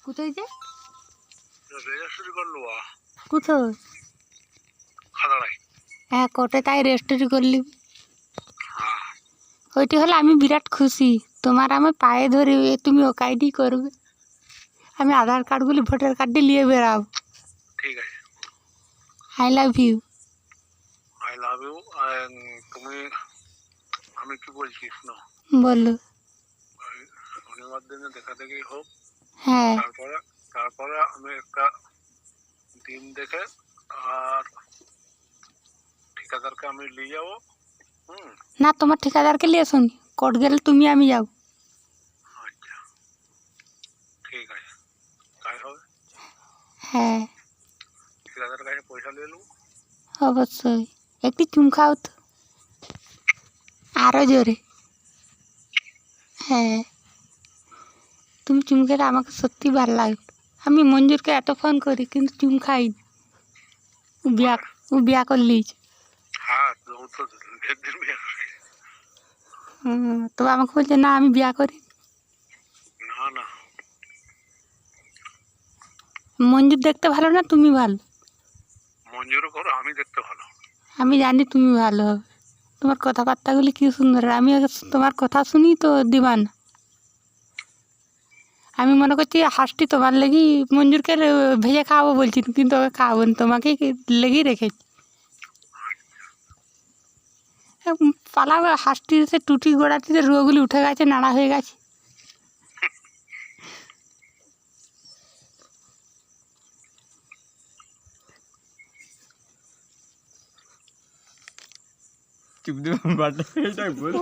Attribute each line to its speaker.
Speaker 1: কোথায় যে
Speaker 2: রেজিস্ট্রি করলো
Speaker 1: কোথায়
Speaker 2: খাদাড়াই।
Speaker 1: হ্যাঁ কোটে তাই রেজিস্ট্রি করলি
Speaker 2: হ্যাঁ
Speaker 1: ওইটি হলে আমি বিরাট খুশি তোমার আমি পায়ে ধরে তুমি ওকাইডি করবে আমি আধার কার্ডগুলি ভোটার কার্ডটি নিয়ে বেরাবো
Speaker 2: ঠিক আছে।
Speaker 1: I love you
Speaker 2: I love you. তুমি আমি কি বলছি শোনো,
Speaker 1: বললো
Speaker 2: ওই শনিবার দিনে দেখা দেখি হোক,
Speaker 1: হ্যাঁ
Speaker 2: তারপরে আমি একটা দিন দেখে আর ঠিকাদারকে আমি নিয়ে যাবো।
Speaker 1: না তোমার ঠিকাদারকে নিয়ে শুনি কোর্ট গেলে তুমি আমি যাব
Speaker 2: আচ্ছা ঠিক আছে, তাই হবে।
Speaker 1: হ্যাঁ
Speaker 2: ঠিকাদারের কাছে পয়সা নিয়ে নেবো।
Speaker 1: অবশ্যই একটি চুম খাও তো আরও জোরে। হ্যাঁ তুমি চুম খেলে আমাকে সত্যি ভালো লাগে। আমি মঞ্জুরকে এত ফোন করি কিন্তু চুম খাই না। ও বিয়া করলিছে।
Speaker 2: হ্যাঁ ও তো ঢের দিন বিয়ে করে।
Speaker 1: তো আমাকে বলছে না আমি বিয়া করি।
Speaker 2: না না
Speaker 1: মঞ্জুর দেখতে ভালো না তুমি ভালো?
Speaker 2: মঞ্জুরও করো, আমি দেখতে ভালো।
Speaker 1: আমি জানি তুমি ভালো হবে, তোমার কথাবার্তাগুলি কি সুন্দর। আমি আগে তোমার কথা শুনি তো দিবানা। আমি মনে করছি হাঁসটি তোমার লেগেই মঞ্জুরকে ভেজে খাওয়াবো বলছি কিন্তু ওকে খাওয়াবো না, তোমাকে লেগেই রেখেছি। পালাবো হাঁসটির সে টুটি গোড়াটিতে রুয়োগুলি উঠে গেছে, নাড়া হয়ে গেছে।
Speaker 3: চুপ দিয়ে বাটা এটা বল।